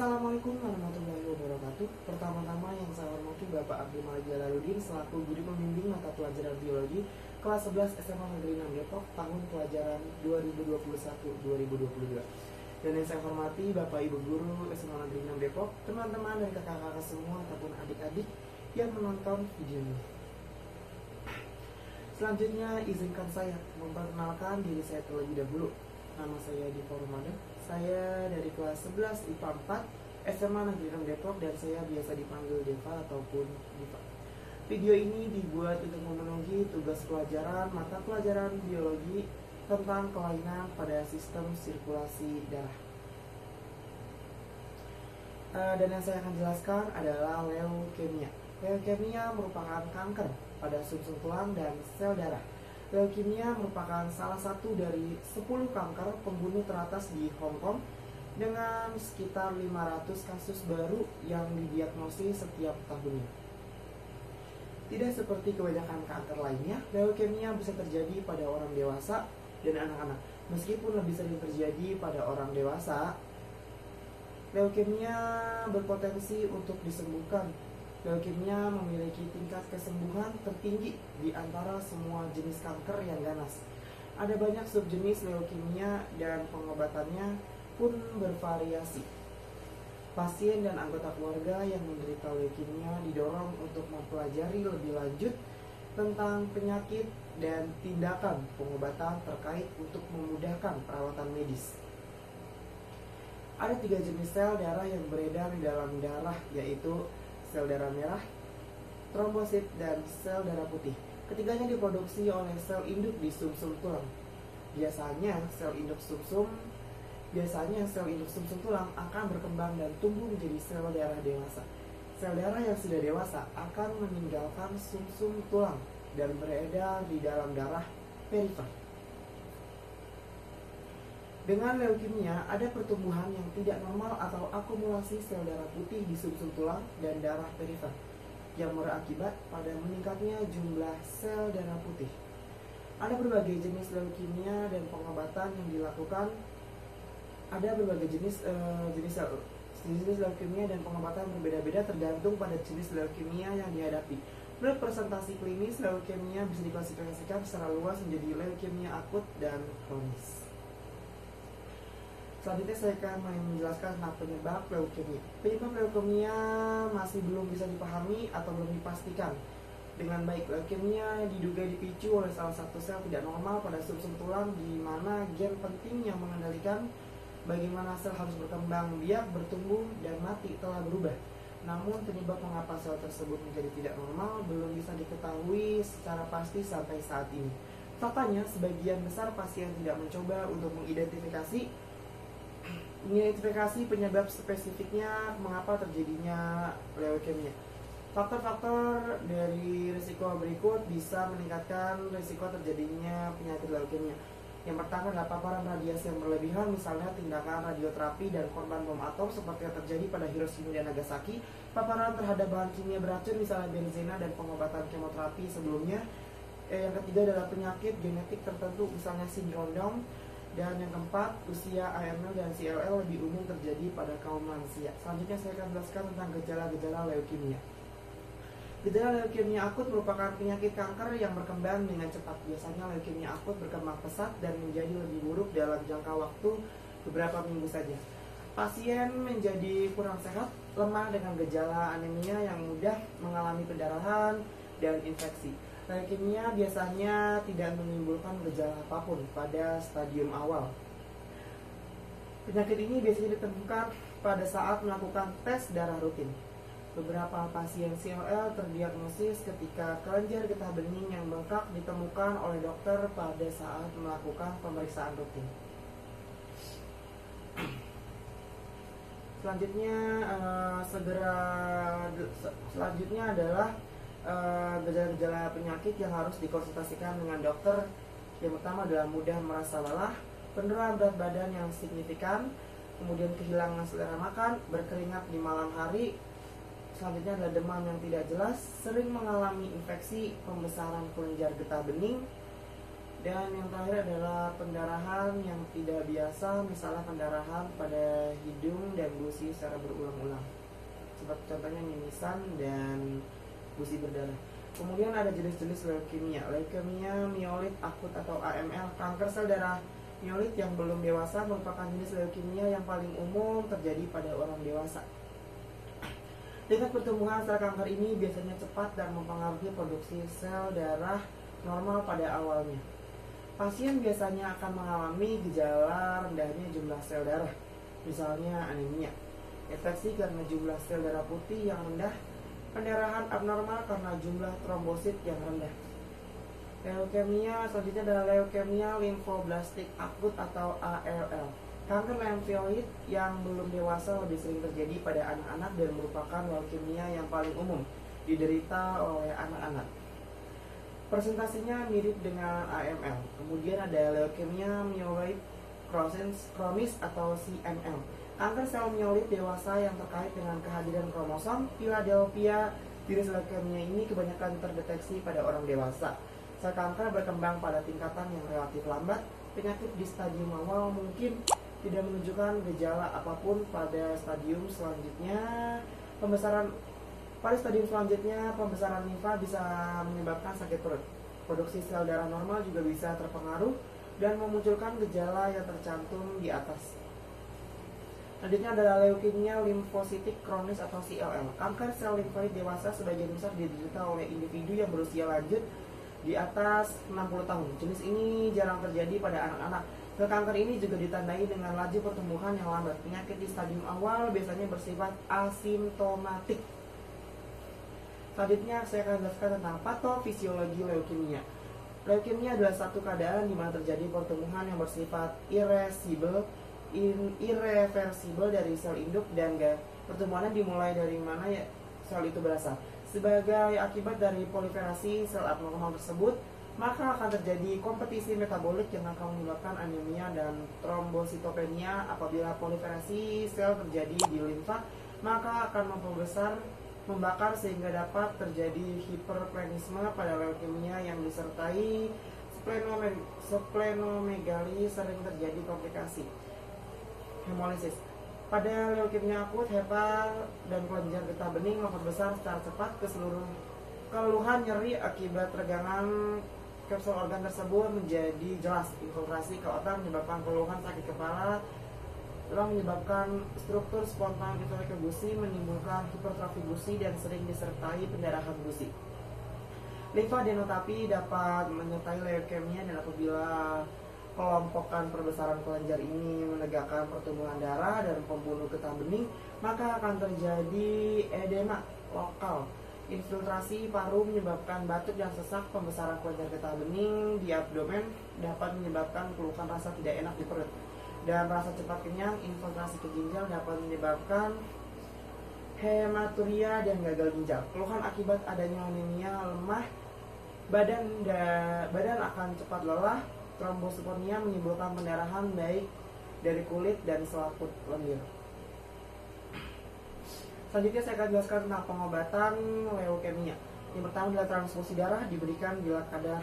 Assalamualaikum warahmatullahi wabarakatuh. Pertama-tama yang saya hormati Bapak Abdul Malik Jalaluddin selaku guru pembimbing mata pelajaran biologi kelas 11 SMA Negeri 6 Depok tahun pelajaran 2021-2022. Dan yang saya hormati Bapak Ibu guru SMA Negeri 6 Depok, teman-teman dan kakak-kakak semua ataupun adik-adik yang menonton video ini. Selanjutnya izinkan saya memperkenalkan diri saya terlebih dahulu. Nama saya Diva Ramadan. Saya dari kelas 11 IPA 4 SMA Negeri 6 Depok dan saya biasa dipanggil Deva ataupun Diva. Video ini dibuat untuk memenuhi tugas pelajaran mata pelajaran biologi tentang kelainan pada sistem sirkulasi darah. Dan yang saya akan jelaskan adalah leukemia. Leukemia merupakan kanker pada sumsum tulang dan sel darah. Leukemia merupakan salah satu dari 10 kanker pembunuh teratas di Hong Kong dengan sekitar 500 kasus baru yang didiagnosis setiap tahunnya. Tidak seperti kebanyakan kanker lainnya, leukemia bisa terjadi pada orang dewasa dan anak-anak. Meskipun lebih sering terjadi pada orang dewasa, leukemia berpotensi untuk disembuhkan. Leukemia memiliki tingkat kesembuhan tertinggi di antara semua jenis kanker yang ganas. Ada banyak subjenis leukemia dan pengobatannya pun bervariasi. Pasien dan anggota keluarga yang menderita leukemia didorong untuk mempelajari lebih lanjut tentang penyakit dan tindakan pengobatan terkait untuk memudahkan perawatan medis. Ada 3 jenis sel darah yang beredar di dalam darah, yaitu sel darah merah, trombosit, dan sel darah putih. Ketiganya diproduksi oleh sel induk di sumsum tulang. Biasanya sel induk sumsum tulang akan berkembang dan tumbuh menjadi sel darah dewasa. Sel darah yang sudah dewasa akan meninggalkan sumsum tulang dan beredar di dalam darah perifer. Dengan leukemia, ada pertumbuhan yang tidak normal atau akumulasi sel darah putih di sumsum tulang dan darah perifer yang berakibat pada meningkatnya jumlah sel darah putih. Ada berbagai jenis leukemia dan pengobatan yang dilakukan. Ada berbagai jenis leukemia dan pengobatan berbeda-beda tergantung pada jenis leukemia yang dihadapi. Menurut presentasi klinis, leukemia bisa diklasifikasikan secara luas menjadi leukemia akut dan kronis. Selanjutnya saya akan menjelaskan tentang penyebab leukemia. Penyebab leukemia masih belum bisa dipahami atau belum dipastikan dengan baik. Leukemia diduga dipicu oleh salah satu sel tidak normal pada sumsum tulang di mana gen penting yang mengendalikan bagaimana sel harus berkembang biak, bertumbuh, dan mati telah berubah. Namun penyebab mengapa sel tersebut menjadi tidak normal belum bisa diketahui secara pasti sampai saat ini. Faktanya, sebagian besar pasien tidak mencoba untuk mengidentifikasi penyebab spesifiknya mengapa terjadinya leukemia. Faktor-faktor dari risiko berikut bisa meningkatkan risiko terjadinya penyakit leukemia. Yang pertama adalah paparan radiasi yang berlebihan, misalnya tindakan radioterapi dan korban bom atom seperti yang terjadi pada Hiroshima dan Nagasaki. Paparan terhadap bahan kimia beracun, misalnya benzena dan pengobatan kemoterapi sebelumnya. Yang ketiga adalah penyakit genetik tertentu, misalnya sindrom Down. Dan yang keempat, usia AML dan CLL lebih umum terjadi pada kaum lansia. Selanjutnya saya akan jelaskan tentang gejala-gejala leukemia. Gejala leukemia akut merupakan penyakit kanker yang berkembang dengan cepat. Biasanya leukemia akut berkembang pesat dan menjadi lebih buruk dalam jangka waktu beberapa minggu saja. Pasien menjadi kurang sehat, lemah dengan gejala anemia yang mudah mengalami pendarahan dan infeksi. Leukemia biasanya tidak menimbulkan gejala apapun pada stadium awal. Penyakit ini biasanya ditemukan pada saat melakukan tes darah rutin. Beberapa pasien CLL terdiagnosis ketika kelenjar getah bening yang bengkak ditemukan oleh dokter pada saat melakukan pemeriksaan rutin. Selanjutnya adalah gejala-gejala penyakit yang harus dikonsultasikan dengan dokter. Yang pertama adalah mudah merasa lelah, penurunan berat badan yang signifikan, kemudian kehilangan selera makan, berkeringat di malam hari. Selanjutnya adalah demam yang tidak jelas, sering mengalami infeksi, pembesaran kelenjar getah bening, Dan yang terakhir adalah pendarahan yang tidak biasa, misalnya pendarahan pada hidung dan gusi secara berulang-ulang, seperti contohnya mimisan dan gusi berdarah. Kemudian ada jenis-jenis leukemia. Leukemia myeloid akut atau AML, kanker sel darah myeloid yang belum dewasa, merupakan jenis leukemia yang paling umum terjadi pada orang dewasa. Tingkat pertumbuhan sel kanker ini biasanya cepat dan mempengaruhi produksi sel darah normal pada awalnya. Pasien biasanya akan mengalami gejala rendahnya jumlah sel darah, misalnya anemia, infeksi karena jumlah sel darah putih yang rendah, pendarahan abnormal karena jumlah trombosit yang rendah. Leukemia selanjutnya adalah leukemia limfoblastik akut atau ALL. Kanker limfoid yang belum dewasa lebih sering terjadi pada anak-anak dan merupakan leukemia yang paling umum diderita oleh anak-anak. Presentasinya mirip dengan AML. Kemudian ada leukemia myeloid kronis atau CML. Kanker sel myeloid dewasa yang terkait dengan kehadiran kromosom Philadelphia. Jenis leukemia ini kebanyakan terdeteksi pada orang dewasa. Sel kanker berkembang pada tingkatan yang relatif lambat. Penyakit di stadium awal mungkin tidak menunjukkan gejala apapun. Pada stadium selanjutnya pembesaran limfa bisa menyebabkan sakit perut. Produksi sel darah normal juga bisa terpengaruh dan memunculkan gejala yang tercantum di atas. Selanjutnya adalah leukemia limfositik kronis atau CLL. Kanker sel limfoid dewasa sebagian besar diderita oleh individu yang berusia lanjut di atas 60 tahun. Jenis ini jarang terjadi pada anak-anak. Sel kanker ini juga ditandai dengan laju pertumbuhan yang lambat. Penyakit di stadium awal biasanya bersifat asimptomatik. Selanjutnya saya akan jelaskan tentang patofisiologi leukemia. Leukemia adalah satu keadaan di mana terjadi pertumbuhan yang bersifat irreversibel dari sel induk dan pertumbuhannya dimulai dari mana ya sel itu berasal. Sebagai akibat dari proliferasi sel abnormal tersebut, maka akan terjadi kompetisi metabolik yang akan menyebabkan anemia dan trombositopenia. Apabila proliferasi sel terjadi di limfa, maka akan membakar sehingga dapat terjadi hiperplanisme pada leukemia yang disertai splenomegali. Sering terjadi komplikasi hemolisis. Pada leukemia akut, hepar dan kelenjar getah bening lompat besar secara cepat ke seluruh keluhan nyeri akibat regangan kapsul organ tersebut menjadi jelas. Infiltrasi ke otak menyebabkan keluhan sakit kepala, telah menyebabkan struktur spontan infiltrasi ke gusi, menimbulkan hipertrofi gusi dan sering disertai pendarahan gusi. Limfadenopathi dapat menyertai leukemia, dan apabila kelompokan perbesaran kelenjar ini menegakkan pertumbuhan darah dan pembunuh getah bening, maka akan terjadi edema lokal. Infiltrasi paru menyebabkan batuk dan sesak. Pembesaran kelenjar getah bening di abdomen dapat menyebabkan keluhan rasa tidak enak di perut dan rasa cepat kenyang. Infiltrasi ke ginjal dapat menyebabkan hematuria dan gagal ginjal. Keluhan akibat adanya anemia, lemah badan akan cepat lelah. Trombositopenia menimbulkan pendarahan baik dari kulit dan selaput lendir. Selanjutnya saya akan jelaskan tentang pengobatan leukemia. Yang pertama adalah transfusi darah diberikan bila kadar